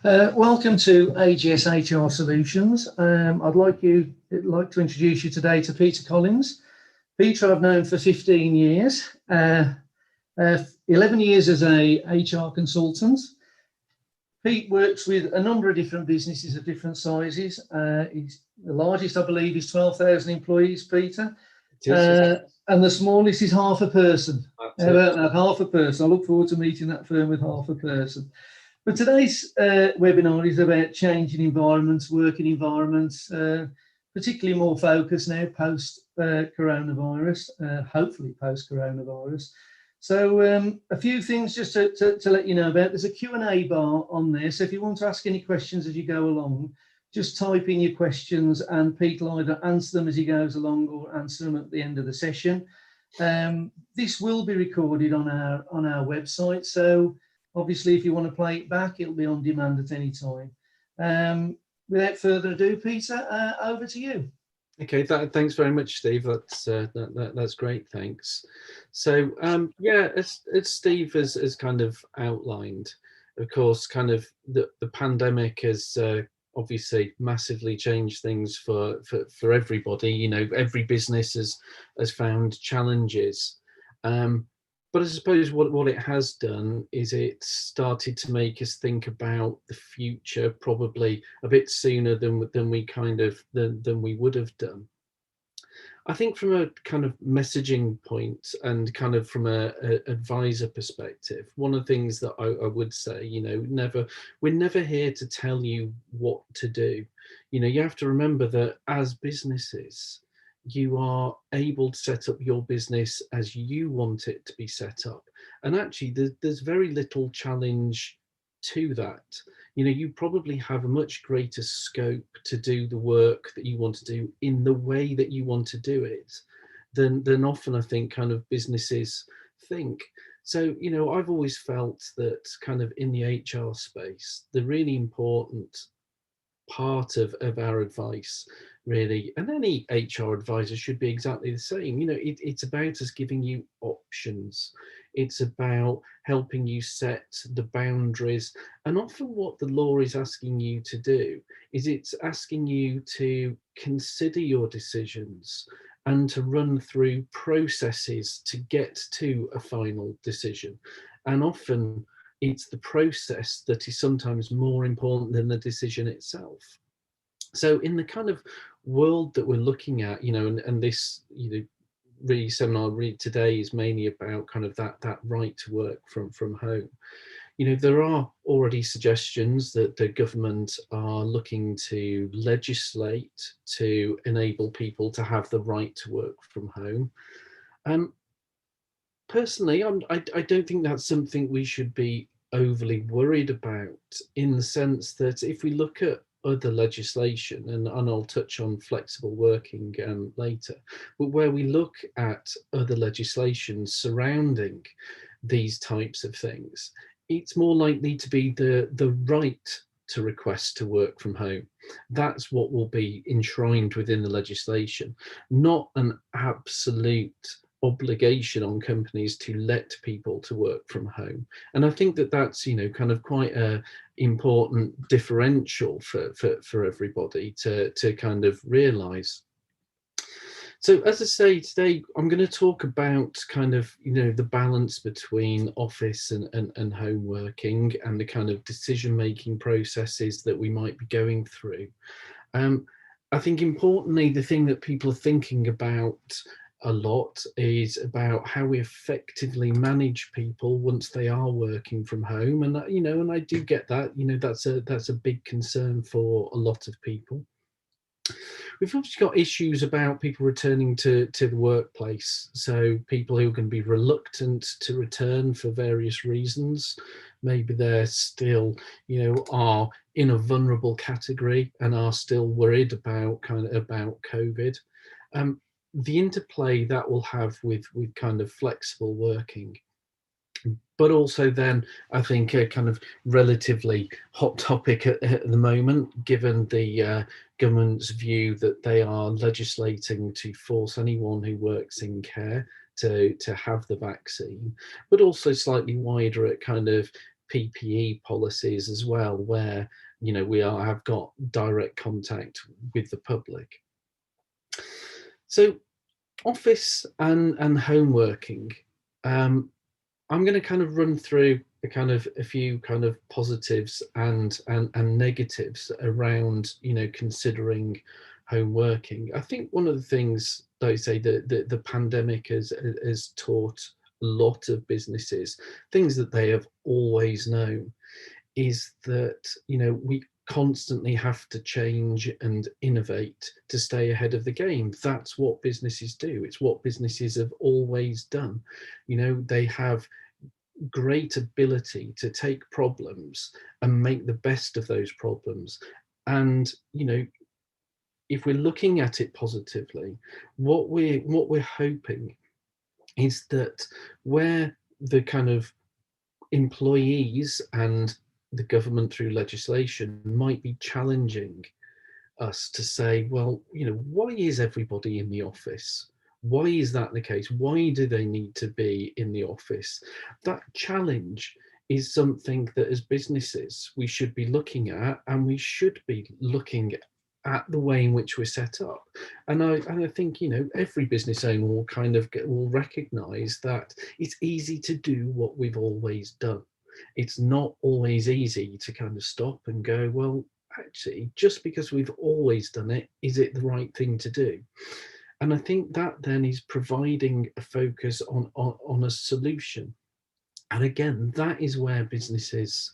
Welcome to AGS HR Solutions. I'd like to introduce you today to Peter Collins. Peter I've known for 15 years, 11 years as a HR consultant. Pete works with a number of different businesses of different sizes. The largest, I believe, is 12,000 employees, Peter. And the smallest is half a person. How about that? Half a person. I look forward to meeting that firm with half a person. But today's webinar is about changing environments, working environments, particularly more focused now post-coronavirus, hopefully post-coronavirus. So a few things just to let you know about. There's a Q&A bar on there. So if you want to ask any questions as you go along, just type in your questions and Pete will either answer them as he goes along or answer them at the end of the session. This will be recorded on our website. So obviously, if you want to play it back, it'll be on demand at any time. Without further ado, Peter, over to you. Okay, thanks very much, Steve. That's great, thanks. So yeah, as Steve has kind of outlined, of course, kind of the pandemic has obviously massively changed things for everybody. You know, every business has found challenges. But I suppose what it has done is it started to make us think about the future probably a bit sooner than we would have done. I think from a kind of messaging point and kind of from a advisor perspective, one of the things that I would say, you know, we're never here to tell you what to do. You know, you have to remember that as businesses, you are able to set up your business as you want it to be set up. And actually, there's very little challenge to that. You know, you probably have a much greater scope to do the work that you want to do in the way that you want to do it than often I think kind of businesses think. So, you know, I've always felt that kind of in the HR space, the really important part of our advice really, and any HR advisor should be exactly the same. You know, it's about us giving you options. It's about helping you set the boundaries. And often what the law is asking you to do is it's asking you to consider your decisions and to run through processes to get to a final decision. And often it's the process that is sometimes more important than the decision itself. So in the kind of world that we're looking at, you know, and this, you know, really seminar today is mainly about kind of that right to work from home. You know, there are already suggestions that the government are looking to legislate to enable people to have the right to work from home. Personally, I don't think that's something we should be overly worried about, in the sense that if we look at other legislation, and I'll touch on flexible working later, but where we look at other legislation surrounding these types of things, it's more likely to be the right to request to work from home. That's what will be enshrined within the legislation, not an absolute obligation on companies to let people to work from home. And I think that that's, you know, kind of quite a important differential for everybody to kind of realize. So as I say, today I'm going to talk about kind of, you know, the balance between office and home working and the kind of decision-making processes that we might be going through. I think importantly, the thing that people are thinking about a lot is about how we effectively manage people once they are working from home. And you know, and I do get that, you know, that's a big concern for a lot of people. We've obviously got issues about people returning to the workplace. So people who can be reluctant to return for various reasons. Maybe they're still, you know, are in a vulnerable category and are still worried about COVID. The interplay that will have with kind of flexible working. But also then, I think a kind of relatively hot topic at the moment, given the government's view that they are legislating to force anyone who works in care to have the vaccine, but also slightly wider at kind of PPE policies as well, where we have got direct contact with the public. So office and home working, I'm going to kind of run through a few kind of positives and negatives around considering home working. I think one of the things, like I say, the pandemic has taught a lot of businesses things that they have always known, is that we constantly have to change and innovate to stay ahead of the game. That's what businesses do. It's what businesses have always done. They have great ability to take problems and make the best of those problems. And if we're looking at it positively, what we're hoping is that where the kind of employees and the government through legislation might be challenging us to say, well, why is everybody in the office? Why is that the case? Why do they need to be in the office? That challenge is something that as businesses we should be looking at, and we should be looking at the way in which we're set up. And I think every business owner will recognize that it's easy to do what we've always done. It's not always easy to kind of stop and go, well, actually, just because we've always done it, is it the right thing to do? And I think that then is providing a focus on a solution. And again, that is where businesses,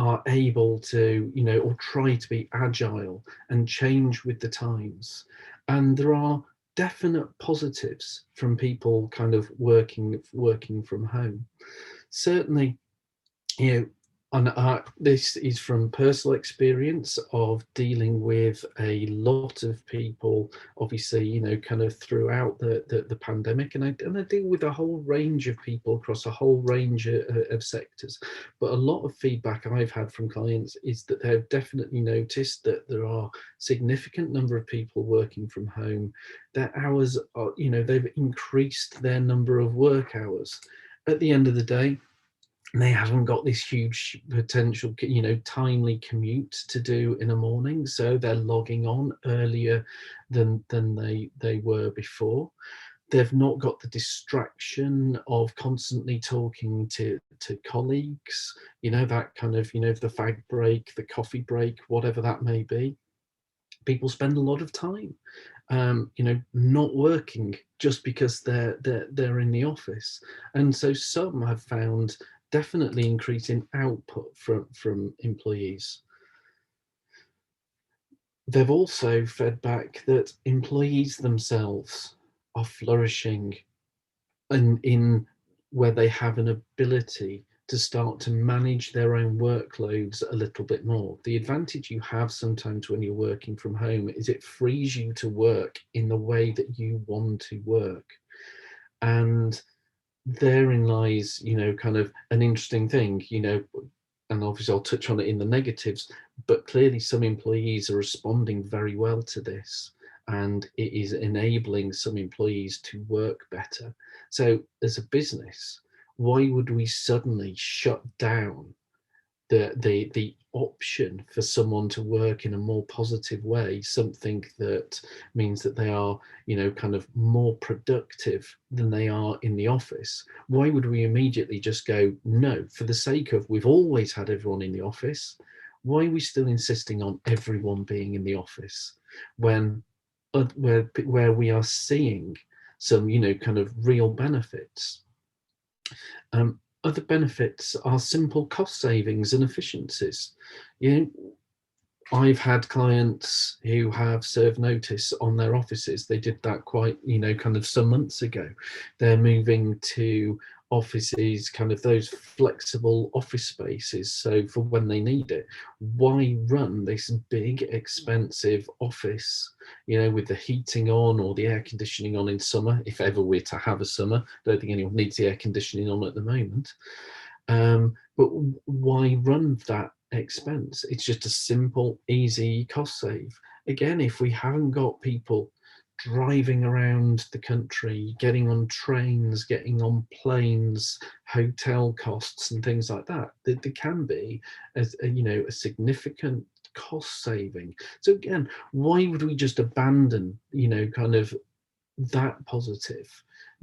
are able to, or try to be agile and change with the times. And there are definite positives from people kind of working from home. Certainly, and this is from personal experience of dealing with a lot of people, obviously, kind of throughout the pandemic. And I deal with a whole range of people across a whole range of sectors. But a lot of feedback I've had from clients is that they've definitely noticed that there are significant number of people working from home. Their hours are, they've increased their number of work hours. At the end of the day, they haven't got this huge potential, timely commute to do in a morning, so they're logging on earlier than they were before. They've not got the distraction of constantly talking to colleagues, that kind of, the fag break, the coffee break, whatever that may be. People spend a lot of time not working just because they're in the office. And so some have found definitely increasing output from employees. They've also fed back that employees themselves are flourishing in where they have an ability to start to manage their own workloads a little bit more. The advantage you have sometimes when you're working from home is it frees you to work in the way that you want to work. And therein lies, kind of an interesting thing, and obviously I'll touch on it in the negatives, but clearly some employees are responding very well to this, and it is enabling some employees to work better. So as a business, why would we suddenly shut down the option for someone to work in a more positive way, something that means that they are, kind of more productive than they are in the office? Why would we immediately just go, no, for the sake of we've always had everyone in the office, why are we still insisting on everyone being in the office when where we are seeing some, kind of real benefits? Other benefits are simple cost savings and efficiencies. I've had clients who have served notice on their offices. They did that quite, kind of some months ago. They're moving to offices, kind of those flexible office spaces, so for when they need it. Why run this big expensive office, with the heating on or the air conditioning on in summer, if ever we're to have a summer? Don't think anyone needs the air conditioning on at the moment, but why run that expense? It's just a simple, easy cost save. Again, if we haven't got people driving around the country, getting on trains, getting on planes, hotel costs and things like that, there can be a significant cost saving. So again, why would we just abandon kind of that positive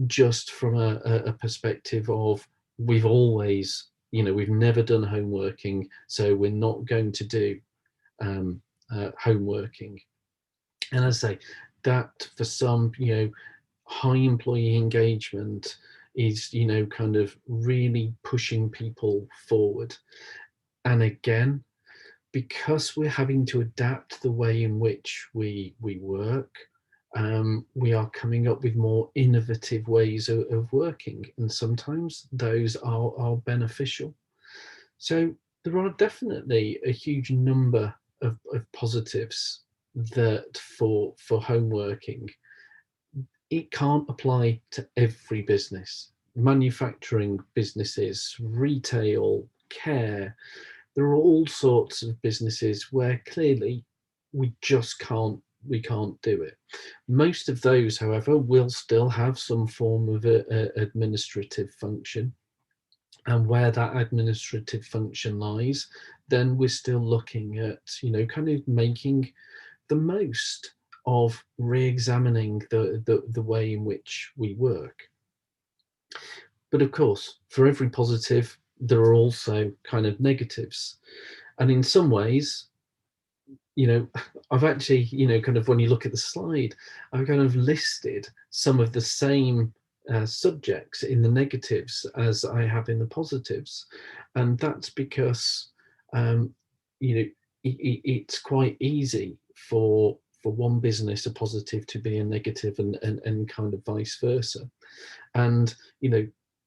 just from a perspective of we've always we've never done homeworking, so we're not going to do homeworking. And as I say, that for some high employee engagement is kind of really pushing people forward. And again, because we're having to adapt the way in which we work, we are coming up with more innovative ways of working, and sometimes those are beneficial. So there are definitely a huge number of positives that for home working. It can't apply to every business. Manufacturing businesses, retail, care, there are all sorts of businesses where clearly we just can't do it. Most of those, however, will still have some form of administrative function, and where that administrative function lies, then we're still looking at kind of making the most of re-examining the way in which we work. But of course, for every positive, there are also kind of negatives. And in some ways, I've actually, kind of when you look at the slide, I've kind of listed some of the same subjects in the negatives as I have in the positives. And that's because, it's quite easy for one business, a positive to be a negative, and kind of vice versa. And,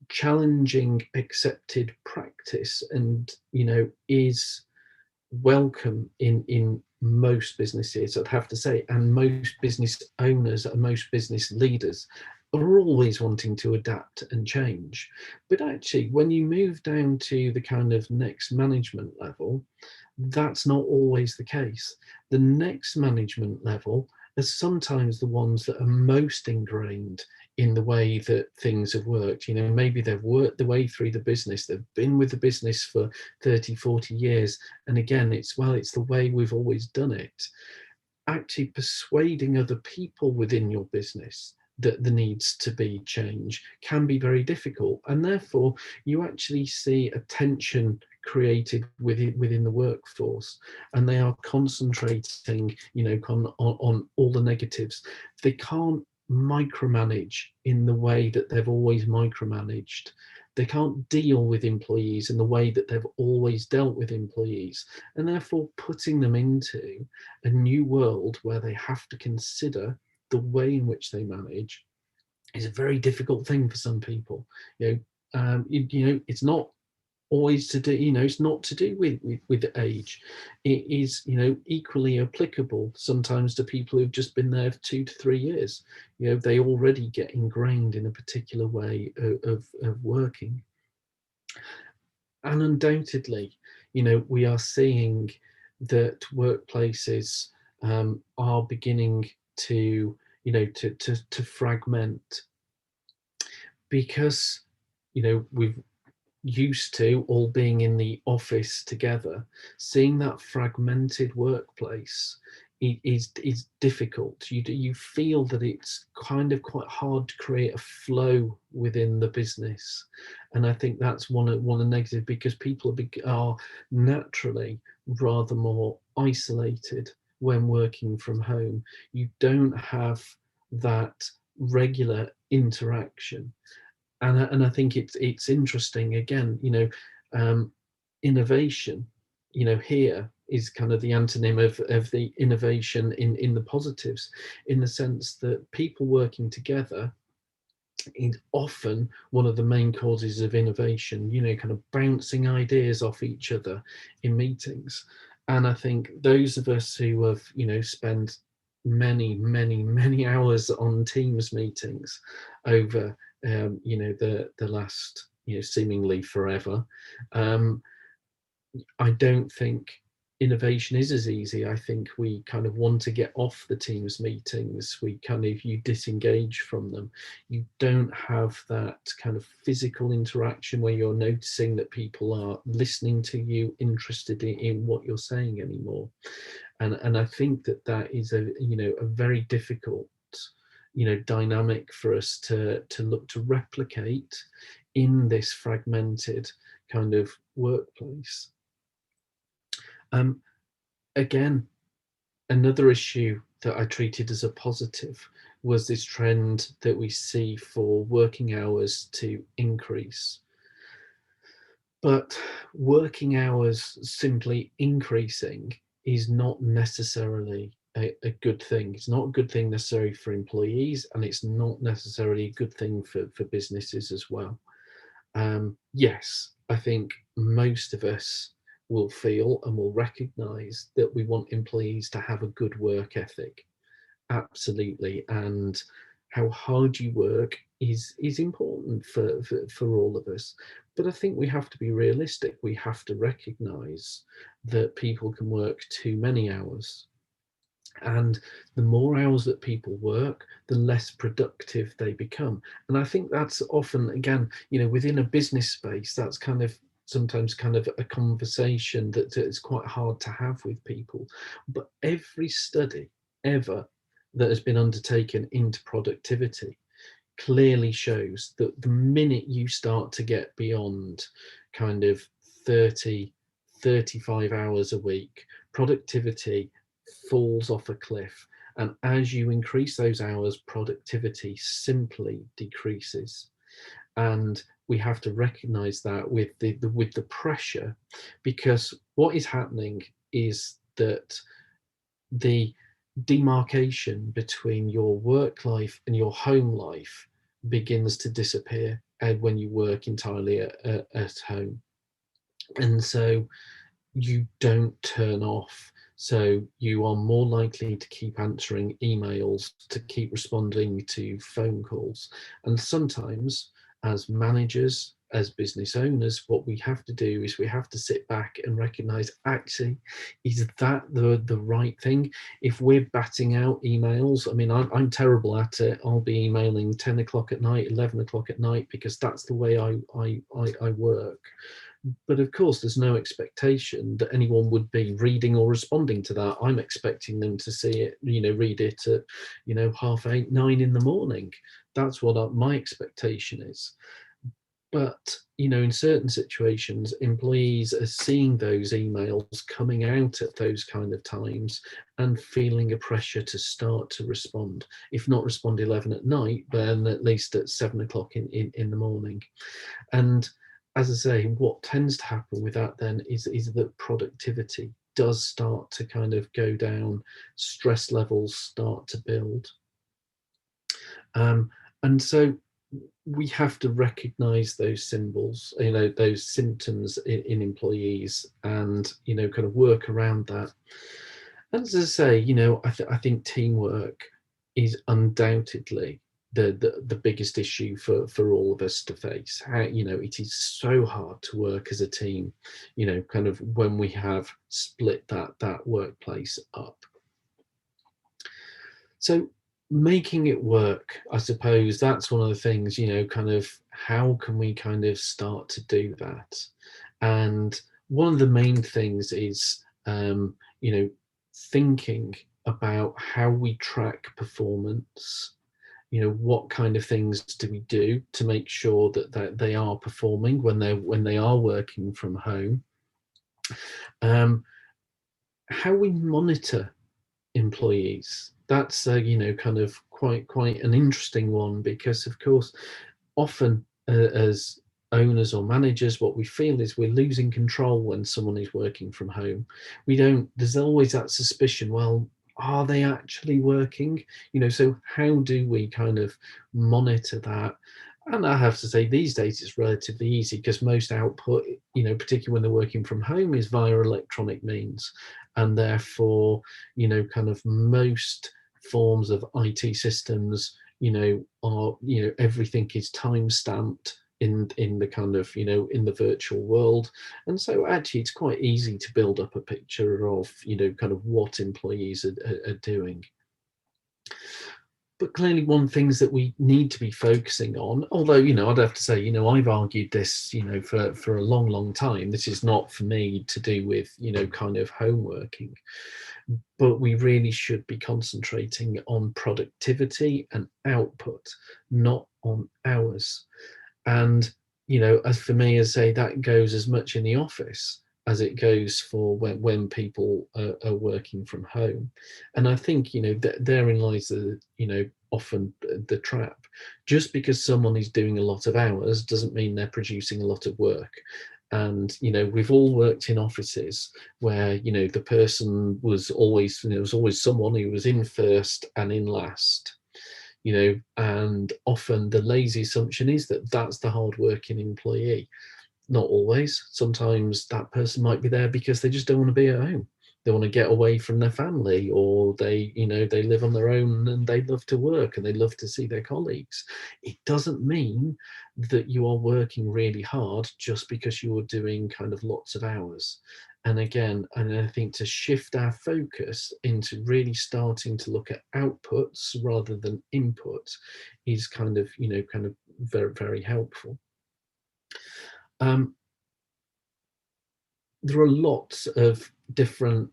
challenging accepted practice and, is welcome in most businesses, I'd have to say, and most business owners and most business leaders are always wanting to adapt and change. But actually, when you move down to the kind of next management level, that's not always the case. The next management level are sometimes the ones that are most ingrained in the way that things have worked. Maybe they've worked their way through the business, they've been with the business for 30, 40 years. And again, it's the way we've always done it. Actually persuading other people within your business that there needs to be change can be very difficult. And therefore, you actually see a tension created within the workforce, and they are concentrating on all the negatives. They can't micromanage in the way that they've always micromanaged. They can't deal with employees in the way that they've always dealt with employees, and therefore putting them into a new world where they have to consider the way in which they manage is a very difficult thing for some people. It's not always to do, it's not to do with age. It is, equally applicable sometimes to people who've just been there for 2 to 3 years. They already get ingrained in a particular way of working. And undoubtedly, we are seeing that workplaces are beginning to fragment, because we've used to all being in the office together. Seeing that fragmented workplace is difficult. You feel that it's kind of quite hard to create a flow within the business, and I think that's one of the negatives, because people are naturally rather more isolated when working from home. You don't have that regular interaction. And I think it's interesting again, innovation, here is kind of the antonym of the innovation in the positives, in the sense that people working together is often one of the main causes of innovation, kind of bouncing ideas off each other in meetings. And I think those of us who have, spent many hours on Teams meetings over the last seemingly forever, I don't think innovation is as easy. I think we kind of want to get off the Teams meetings. You disengage from them. You don't have that kind of physical interaction where you're noticing that people are listening to you, interested in what you're saying anymore. And I think that is a very difficult dynamic for us to look to replicate in this fragmented kind of workplace. Again, another issue that I treated as a positive was this trend that we see for working hours to increase. But working hours simply increasing is not necessarily a good thing. It's not a good thing necessarily for employees, and it's not necessarily a good thing for businesses as well. Yes, I think most of us will feel and will recognize that we want employees to have a good work ethic. Absolutely. And how hard you work is important for all of us. But I think we have to be realistic. We have to recognize that people can work too many hours. And the more hours that people work, the less productive they become. And I think that's often, again, within a business space, that's kind of sometimes kind of a conversation that is quite hard to have with people. But every study ever that has been undertaken into productivity clearly shows that the minute you start to get beyond kind of 30, 35 hours a week, productivity falls off a cliff. And as you increase those hours, productivity simply decreases. And we have to recognize that with the pressure, because what is happening is that the demarcation between your work life and your home life begins to disappear when you work entirely at home. And so you don't turn off. So you are more likely to keep answering emails, to keep responding to phone calls. And sometimes, as managers, as business owners, what we have to do is we have to sit back and recognize, actually, is that the right thing? If we're batting out emails, I mean, I'm terrible at it. I'll be emailing 10 o'clock at night, 11 o'clock at night, because that's the way I work. But of course, there's no expectation that anyone would be reading or responding to that. I'm expecting them to see it, read it at, 8:30, 9 in the morning. That's what my expectation is. But, in certain situations, employees are seeing those emails coming out at those kind of times and feeling a pressure to start to respond. If not respond 11 at night, then at least at 7 o'clock in the morning. And as I say, what tends to happen with that then is that productivity does start to kind of go down, stress levels start to build. And so we have to recognize those symbols, those symptoms in employees, and, kind of work around that. And as I say, I think teamwork is undoubtedly the biggest issue for all of us to face. It is so hard to work as a team, kind of when we have split that workplace up. So making it work, I suppose that's one of the things, kind of how can we kind of start to do that? And one of the main things is, thinking about how we track performance. What kind of things do we do to make sure that they are performing when they are working from home? How we monitor employees. That's kind of quite an interesting one, because of course often as owners or managers, what we feel is we're losing control when someone is working from home. There's always that suspicion, well, are they actually working? So how do we kind of monitor that? And I have to say, these days it's relatively easy, because most output, particularly when they're working from home, is via electronic means. And therefore, kind of most forms of IT systems, are, everything is time stamped in the kind of, you know, in the virtual world. And so actually it's quite easy to build up a picture of, you know, kind of what employees are doing. But clearly one of the things that we need to be focusing on, although, you know, I'd have to say, you know, I've argued this, you know, for a long time, this is not for me to do with, you know, kind of home working, but we really should be concentrating on productivity and output, not on hours. And, you know, as for me, as say, that goes as much in the office as it goes for when people are working from home. And I think, you know, therein lies the, you know, often the trap. Just because someone is doing a lot of hours doesn't mean they're producing a lot of work. And, you know, we've all worked in offices where, you know, the person was always, there was always someone who was in first and in last, you know, and often the lazy assumption is that that's the hardworking employee. Not always. Sometimes that person might be there because they just don't want to be at home. They want to get away from their family, or they, you know, they live on their own and they love to work and they love to see their colleagues. It doesn't mean that you are working really hard just because you're doing kind of lots of hours. And again, and I think to shift our focus into really starting to look at outputs rather than input is kind of, you know, kind of very, very helpful. There are lots of different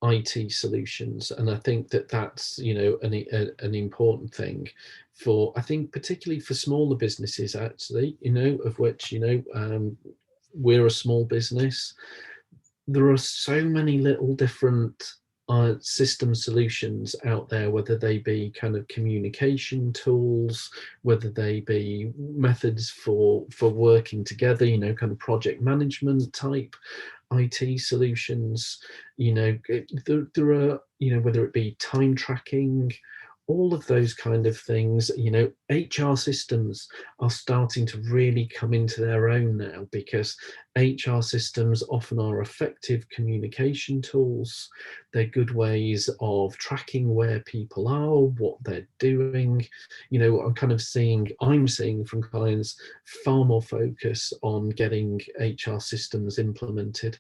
IT solutions, and I think that that's, you know, an important thing for, I think, particularly for smaller businesses, actually, you know, of which, you know, we're a small business. There are so many little different system solutions out there, whether they be kind of communication tools, whether they be methods for working together, you know, kind of project management type IT solutions, you know, there are, you know, whether it be time tracking, all of those kind of things, you know, HR systems are starting to really come into their own now, because HR systems often are effective communication tools. They're good ways of tracking where people are, what they're doing. You know, I'm seeing from clients far more focus on getting HR systems implemented,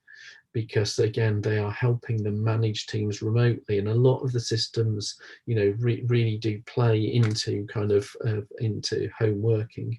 because again, they are helping them manage teams remotely, and a lot of the systems, you know, really do play into kind of into home working.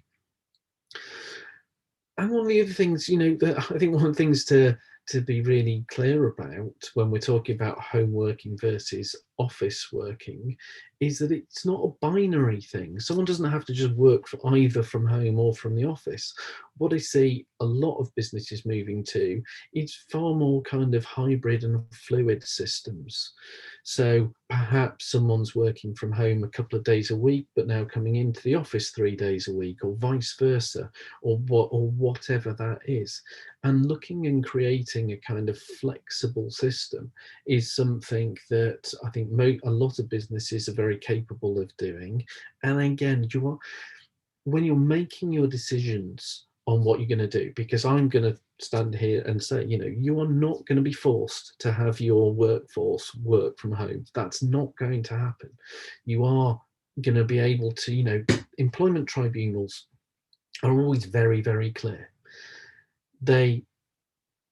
And one of the other things, you know, that I think one of the things to be really clear about when we're talking about home working versus office working is that it's not a binary thing. Someone doesn't have to just work for either from home or from the office. What I see a lot of businesses moving to is far more kind of hybrid and fluid systems. So perhaps someone's working from home a couple of days a week, but now coming into the office 3 days a week, or vice versa, or whatever that is. And looking and creating a kind of flexible system is something that I think a lot of businesses are very capable of doing. And again, when you're making your decisions on what you're going to do, because I'm going to stand here and say, you know, you are not going to be forced to have your workforce work from home. That's not going to happen. You are going to be able to, you know, employment tribunals are always very, very clear. They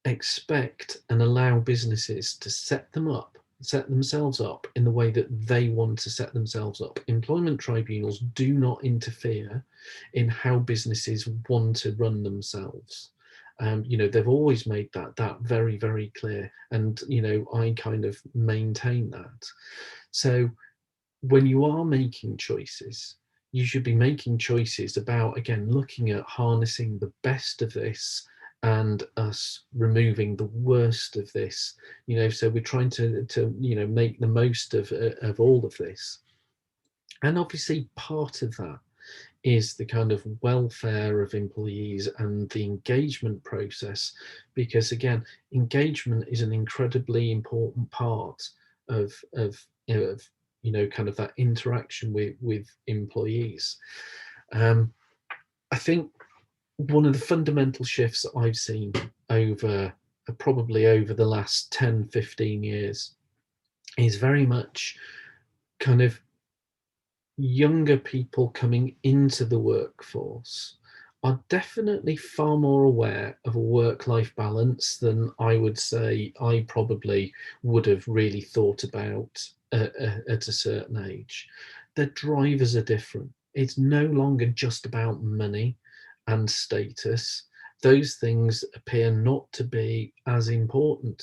expect and allow businesses to set themselves up in the way that they want to set themselves up. Employment tribunals do not interfere in how businesses want to run themselves. You know, they've always made that very, very clear, and you know, I kind of maintain that. So when you are making choices, you should be making choices about, again, looking at harnessing the best of this and us removing the worst of this. You know, so we're trying to you know, make the most of all of this. And obviously part of that is the kind of welfare of employees and the engagement process, because again, engagement is an incredibly important part of you know, kind of that interaction with employees. I think one of the fundamental shifts I've seen over probably over the last 10-15 years is very much kind of younger people coming into the workforce are definitely far more aware of a work-life balance than I would say I probably would have really thought about at a certain age. Their drivers are different. It's no longer just about money and status. Those things appear not to be as important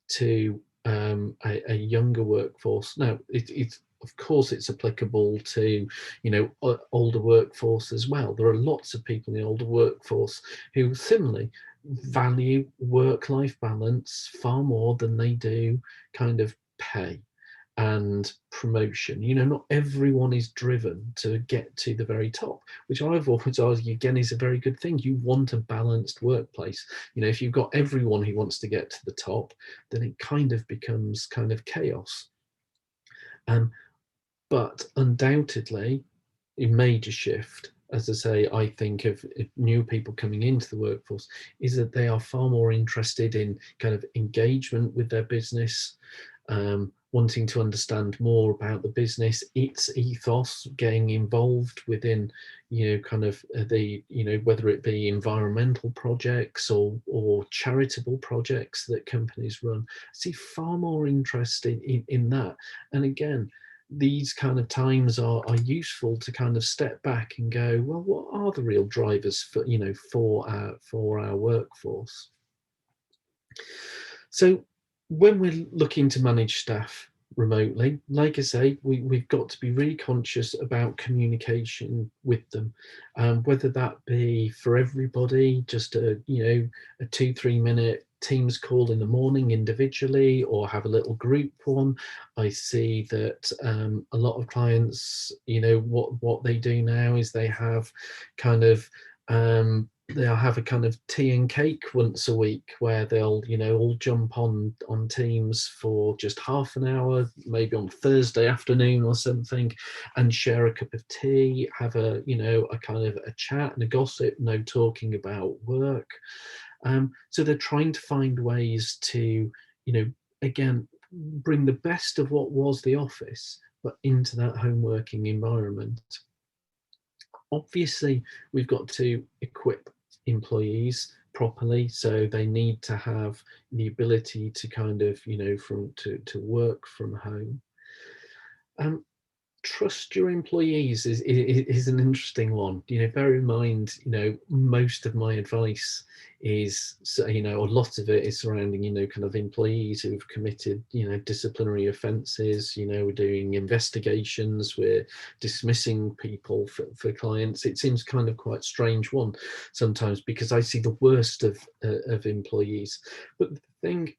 to a younger workforce. Now, it's of course it's applicable to older workforce as well. There are lots of people in the older workforce who similarly value work-life balance far more than they do kind of pay and promotion. Not everyone is driven to get to the very top, which I've always argued again is a very good thing. You want a balanced workplace. If you've got everyone who wants to get to the top, then it kind of becomes kind of chaos. But undoubtedly, a major shift, as I say, I think of new people coming into the workforce, is that they are far more interested in kind of engagement with their business, wanting to understand more about the business, its ethos, getting involved within, kind of the, whether it be environmental projects or charitable projects that companies run. I see far more interest in that. And again, these kind of times are useful to kind of step back and go, well, what are the real drivers for our workforce? So when we're looking to manage staff remotely, like I say, we've got to be really conscious about communication with them, whether that be for everybody, just a 2-3 minute Teams call in the morning individually, or have a little group one. I see that a lot of clients, what they do now is they have kind of they'll have a kind of tea and cake once a week where they'll all jump on Teams for just half an hour, maybe on Thursday afternoon or something, and share a cup of tea, have a kind of a chat and a gossip, no talking about work. So they're trying to find ways to again bring the best of what was the office but into that home working environment. Obviously, we've got to equip employees properly, so they need to have the ability to kind of to work from home. Trust your employees is an interesting one. Bear in mind, most of my advice is, a lot of it is surrounding, kind of employees who've committed, disciplinary offences. We're doing investigations, we're dismissing people for clients. It seems kind of quite strange one sometimes, because I see the worst of employees. But the thing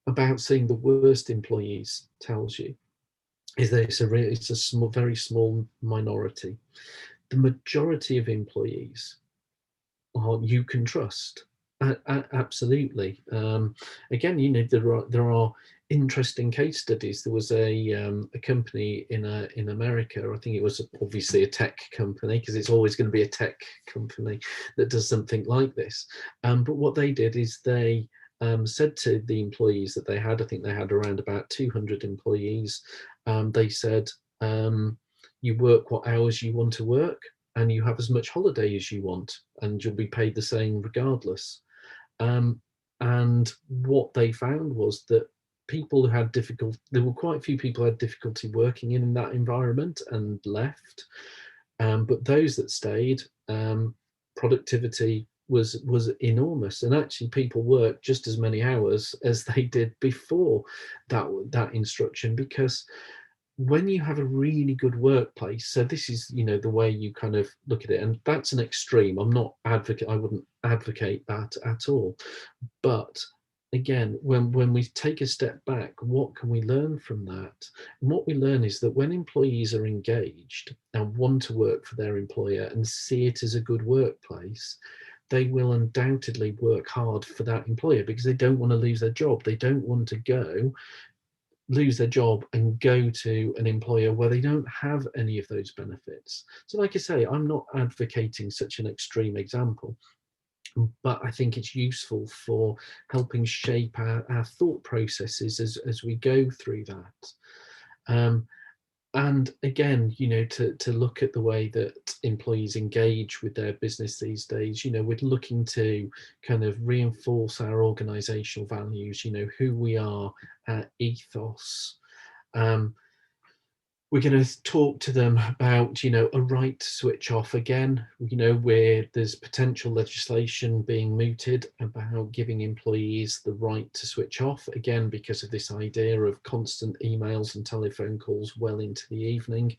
about seeing the worst employees tells you is that it's a small, very small minority. The majority of employees you can trust. Absolutely. Again, there are interesting case studies. There was a company in America. I think it was obviously a tech company, because it's always going to be a tech company that does something like this. But what they did is they said to the employees that they had, I think they had around about 200 employees, they said, you work what hours you want to work, and you have as much holiday as you want, and you'll be paid the same regardless. And what they found was that people who had there were quite a few people who had difficulty working in that environment and left. But those that stayed, productivity was enormous, and actually people worked just as many hours as they did before that instruction. Because when you have a really good workplace, so this is the way you kind of look at it, and that's an extreme. I wouldn't advocate that at all. But again, when we take a step back, what can we learn from that? And what we learn is that when employees are engaged and want to work for their employer and see it as a good workplace, they will undoubtedly work hard for that employer, because they don't want to lose their job. They don't want to lose their job and go to an employer where they don't have any of those benefits. So like I say, I'm not advocating such an extreme example, but I think it's useful for helping shape our thought processes as we go through that. And again, to look at the way that employees engage with their business these days, we're looking to kind of reinforce our organizational values, who we are, our ethos. We're going to talk to them about, a right to switch off again, where there's potential legislation being mooted about giving employees the right to switch off again, because of this idea of constant emails and telephone calls well into the evening.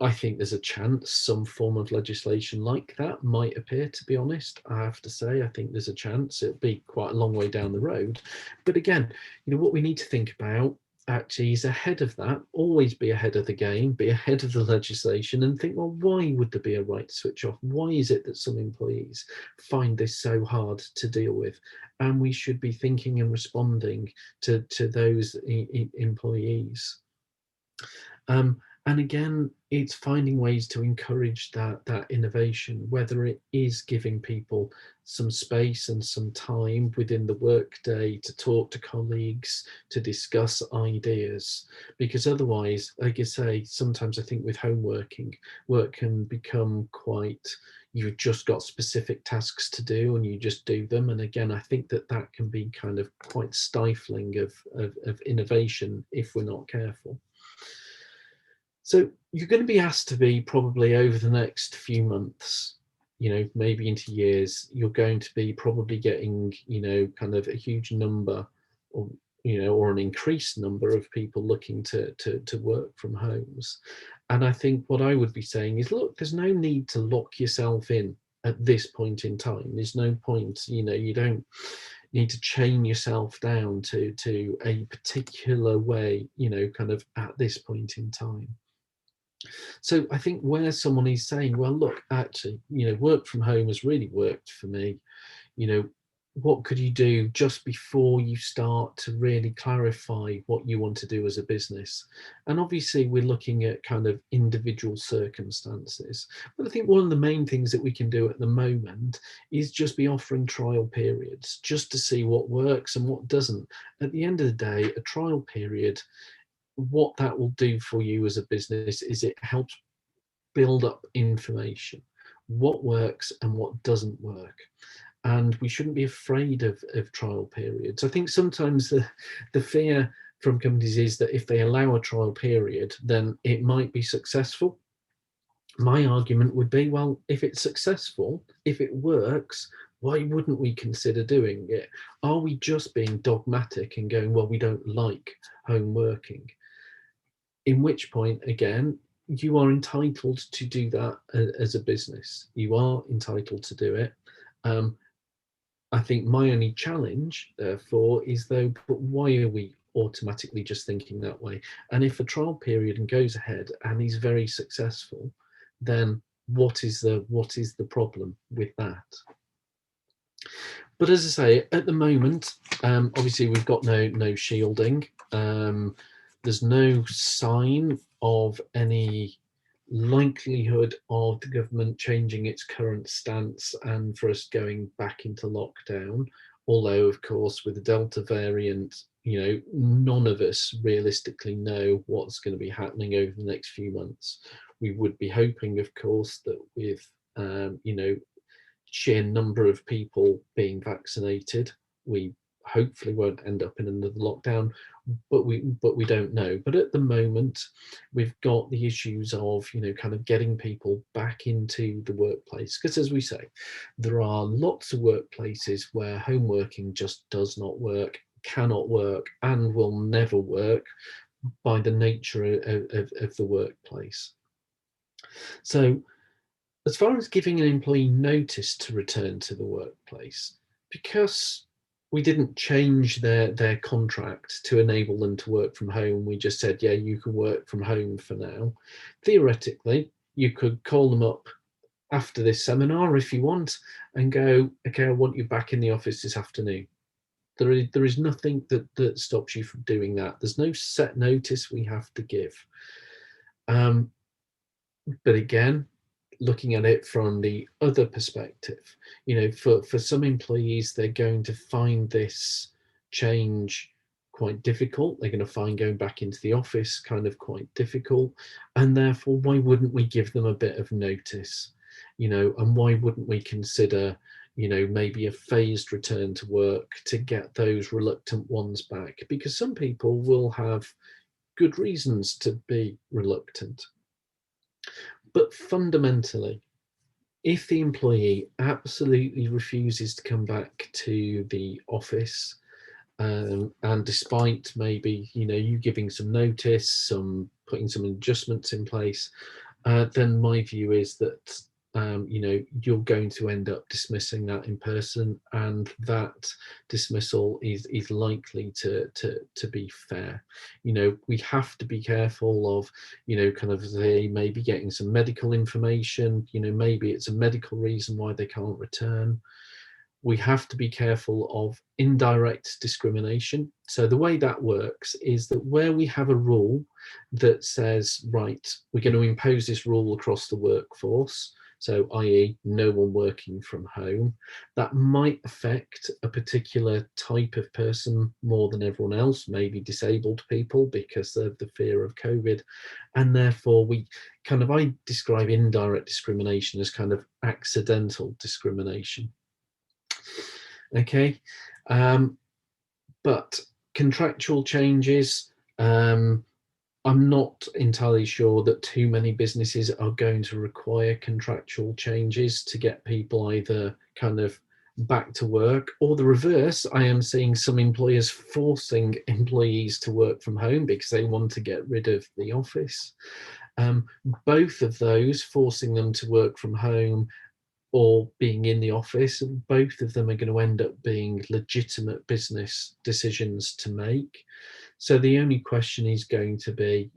I think there's a chance some form of legislation like that might appear, to be honest. I have to say, I think there's a chance. It'll be quite a long way down the road. But again, what we need to think about actually is ahead of that, always be ahead of the game, be ahead of the legislation, and think, well, why would there be a right to switch off? Why is it that some employees find this so hard to deal with? And we should be thinking and responding to those employees. And again, it's finding ways to encourage that innovation, whether it is giving people some space and some time within the workday to talk to colleagues, to discuss ideas. Because otherwise, like I say, sometimes I think with home working, work can become quite, you've just got specific tasks to do and you just do them. And again, I think that can be kind of quite stifling of innovation if we're not careful. So you're going to be asked to be, probably over the next few months, maybe into years, you're going to be probably getting, kind of a huge number, or an increased number of people looking to work from homes. And I think what I would be saying is, look, there's no need to lock yourself in at this point in time. There's no point, you don't need to chain yourself down to a particular way, kind of at this point in time. So I think where someone is saying, well, look, actually, work from home has really worked for me, what could you do just before you start to really clarify what you want to do as a business? And obviously we're looking at kind of individual circumstances, but I think one of the main things that we can do at the moment is just be offering trial periods just to see what works and what doesn't. At the end of the day, a trial period, what that will do for you as a business is it helps build up information, what works and what doesn't work. And we shouldn't be afraid of trial periods. I think sometimes the fear from companies is that if they allow a trial period, then it might be successful. My argument would be, well, if it's successful, if it works, why wouldn't we consider doing it? Are we just being dogmatic and going, well, we don't like home working? In which point, again, you are entitled to do that as a business. You are entitled to do it. I think my only challenge, therefore, is though, but why are we automatically just thinking that way? And if a trial period goes ahead and is very successful, then what is the problem with that? But as I say, at the moment, obviously we've got no shielding. There's no sign of any likelihood of the government changing its current stance and for us going back into lockdown. Although, of course, with the Delta variant, none of us realistically know what's going to be happening over the next few months. We would be hoping, of course, that with, sheer number of people being vaccinated, we hopefully won't end up in another lockdown, but we don't know. But at the moment, we've got the issues of kind of getting people back into the workplace, because as we say, there are lots of workplaces where home working just does not work, cannot work, and will never work by the nature of the workplace. So as far as giving an employee notice to return to the workplace, because we didn't change their contract to enable them to work from home, we just said, yeah, you can work from home for now. Theoretically, you could call them up after this seminar if you want and go, okay, I want you back in the office this afternoon. There is nothing that stops you from doing that. There's no set notice we have to give. But again, looking at it from the other perspective, for some employees, they're going to find this change quite difficult. They're going to find going back into the office kind of quite difficult. And therefore, why wouldn't we give them a bit of notice? And why wouldn't we consider, maybe a phased return to work to get those reluctant ones back? Because some people will have good reasons to be reluctant. But fundamentally, if the employee absolutely refuses to come back to the office, and despite maybe you giving some notice, putting some adjustments in place, then my view is that you're going to end up dismissing that in person, and that dismissal is likely to be fair. We have to be careful of kind of they maybe getting some medical information. Maybe it's a medical reason why they can't return. We have to be careful of indirect discrimination. So the way that works is that where we have a rule that says, right, we're going to impose this rule across the workforce, so i.e. no one working from home, that might affect a particular type of person more than everyone else, maybe disabled people because of the fear of COVID. And therefore I describe indirect discrimination as kind of accidental discrimination. Okay, but contractual changes, I'm not entirely sure that too many businesses are going to require contractual changes to get people either kind of back to work, or the reverse. I am seeing some employers forcing employees to work from home because they want to get rid of the office. Both of those, forcing them to work from home or being in the office, both of them are going to end up being legitimate business decisions to make. So the only question is going to be,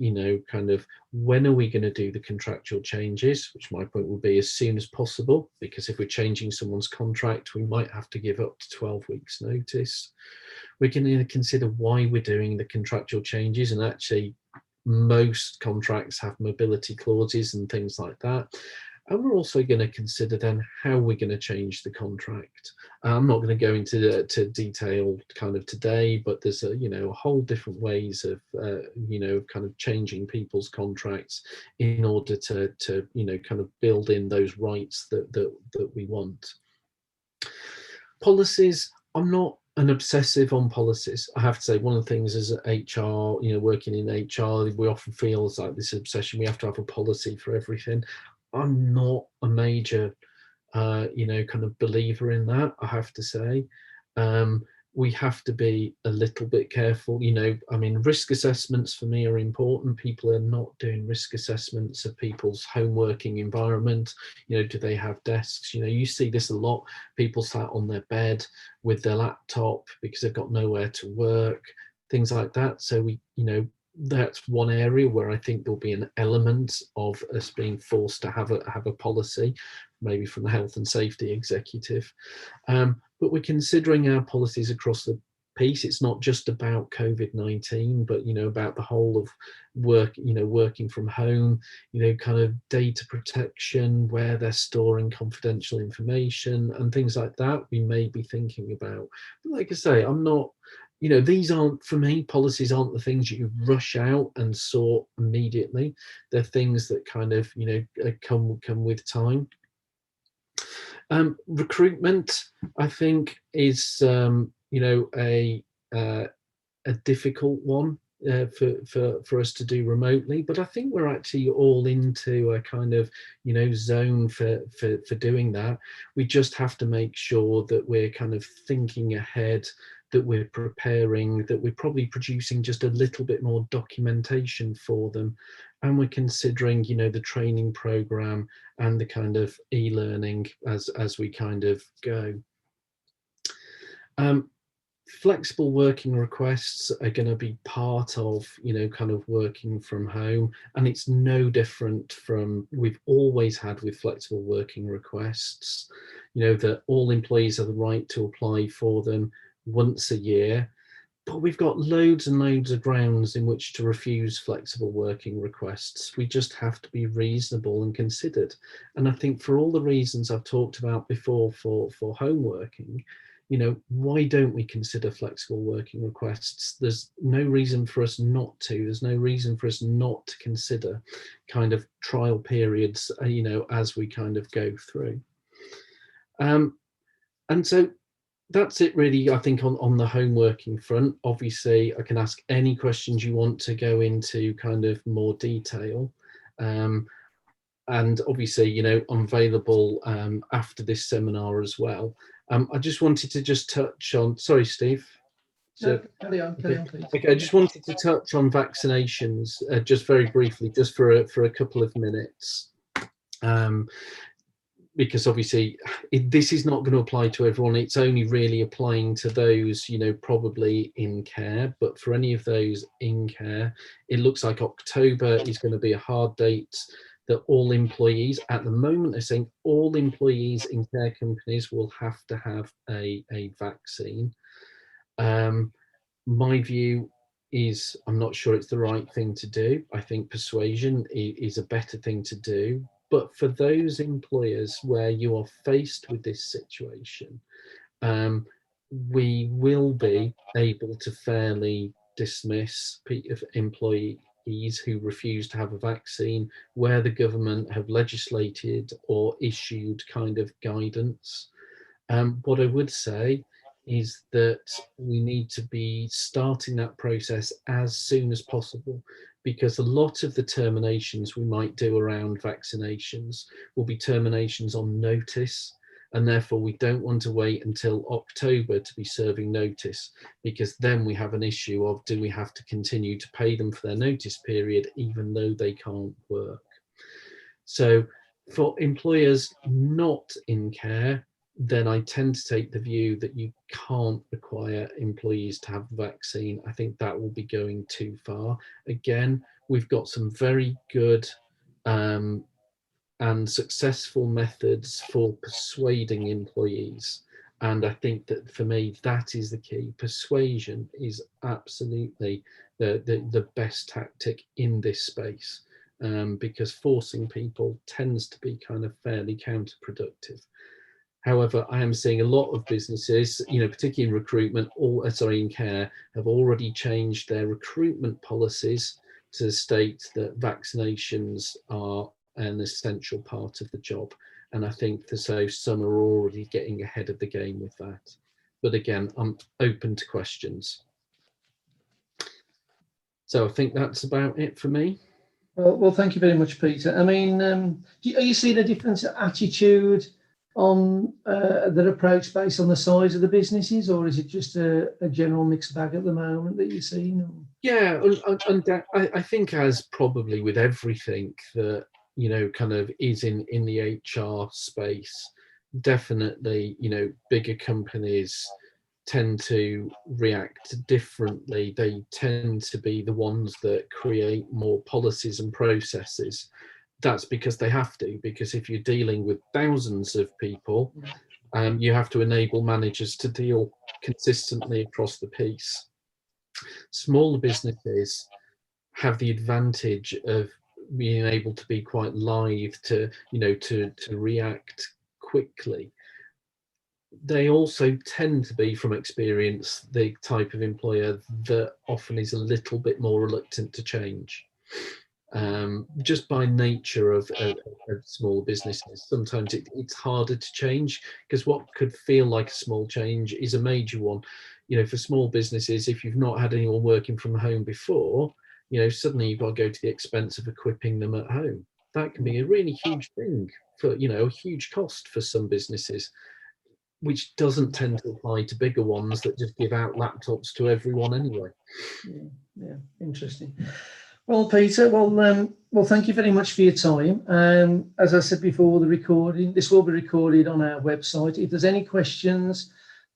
kind of when are we going to do the contractual changes, which my point would be as soon as possible, because if we're changing someone's contract, we might have to give up to 12 weeks notice. We can consider why we're doing the contractual changes, and actually most contracts have mobility clauses and things like that. And we're also going to consider then how we're going to change the contract. I'm not going to go into detail kind of today, but there's a whole different ways of kind of changing people's contracts in order to kind of build in those rights that we want. Policies, I'm not an obsessive on policies. I have to say, one of the things as HR, working in HR, we often feel it's like this obsession. We have to have a policy for everything. I'm not a major, kind of believer in that, I have to say. We have to be a little bit careful. I mean, risk assessments for me are important. People are not doing risk assessments of people's home working environment. Do they have desks? You see this a lot. People sat on their bed with their laptop because they've got nowhere to work, things like that. So that's one area where I think there'll be an element of us being forced to have a policy, maybe from the health and safety executive. But we're considering our policies across the piece. It's not just about COVID-19, but about the whole of work, working from home, kind of data protection, where they're storing confidential information and things like that we may be thinking about. But like I say, I'm not, these aren't, for me, policies aren't the things you rush out and sort immediately. They're things that kind of, come with time. Recruitment, I think, is, a difficult one for us to do remotely, but I think we're actually all into a kind of zone for doing that. We just have to make sure that we're kind of thinking ahead, that we're preparing, that we're probably producing just a little bit more documentation for them, and we're considering the training program and the kind of e-learning as we kind of go. Flexible working requests are going to be part of kind of working from home, and it's no different from we've always had with flexible working requests, that all employees have the right to apply for them once a year, but we've got loads and loads of grounds in which to refuse flexible working requests. We just have to be reasonable and considered. And I think for all the reasons I've talked about before for home working, why don't we consider flexible working requests? There's no reason for us not to. There's no reason for us not to consider kind of trial periods, as we kind of go through. And so that's it really, I think, on the home working front. Obviously, I can ask any questions you want to go into kind of more detail. And obviously, I'm available after this seminar as well. I just wanted to touch on, sorry, Steve. So, carry on, please. Okay, I just wanted to touch on vaccinations just very briefly, just for a couple of minutes. Because obviously this is not going to apply to everyone. It's only really applying to those, probably in care. But for any of those in care, it looks like October is going to be a hard date that all employees, at the moment, are saying all employees in care companies will have to have a vaccine. My view is I'm not sure it's the right thing to do. I think persuasion is a better thing to do. But for those employers where you are faced with this situation, we will be able to fairly dismiss employees who refuse to have a vaccine where the government have legislated or issued kind of guidance. What I would say is that we need to be starting that process as soon as possible, because a lot of the terminations we might do around vaccinations will be terminations on notice, and therefore we don't want to wait until October to be serving notice, because then we have an issue of, do we have to continue to pay them for their notice period even though they can't work? So for employers not in care, then I tend to take the view that you can't require employees to have the vaccine. I think that will be going too far. Again, we've got some very good and successful methods for persuading employees. And I think that for me, that is the key. Persuasion is absolutely the best tactic in this space, because forcing people tends to be kind of fairly counterproductive. However, I am seeing a lot of businesses, particularly in recruitment, in care, have already changed their recruitment policies to state that vaccinations are an essential part of the job. And I think so some are already getting ahead of the game with that. But again, I'm open to questions. So I think that's about it for me. Well, thank you very much, Peter. I mean, are you seeing a difference in attitude on their approach based on the size of the businesses, or is it just a general mixed bag at the moment that you're seeing? Or? Yeah, and I think, as probably with everything that kind of is in the HR space, definitely bigger companies tend to react differently. They tend to be the ones that create more policies and processes. That's because they have to, because if you're dealing with thousands of people, you have to enable managers to deal consistently across the piece. Smaller businesses have the advantage of being able to be quite live to react quickly. They also tend to be, from experience, the type of employer that often is a little bit more reluctant to change. Just by nature of small businesses, sometimes it's harder to change, because what could feel like a small change is a major one. For small businesses, if you've not had anyone working from home before, suddenly you've got to go to the expense of equipping them at home. That can be a really huge thing for, a huge cost for some businesses, which doesn't tend to apply to bigger ones that just give out laptops to everyone anyway. Yeah, interesting. Well, Peter, well, thank you very much for your time. As I said before, this will be recorded on our website. If there's any questions,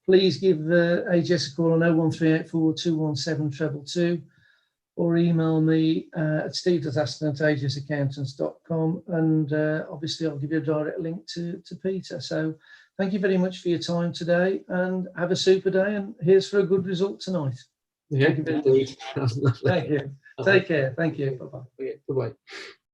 please give AGS a call on 01384 217 222, or email me at steve.aston@agsAccountants.com, and obviously I'll give you a direct link to Peter. So thank you very much for your time today, and have a super day, and here's for a good result tonight. Yeah, Thank you very much. Thank you. Take care. Thank you. Bye-bye. Okay, bye-bye.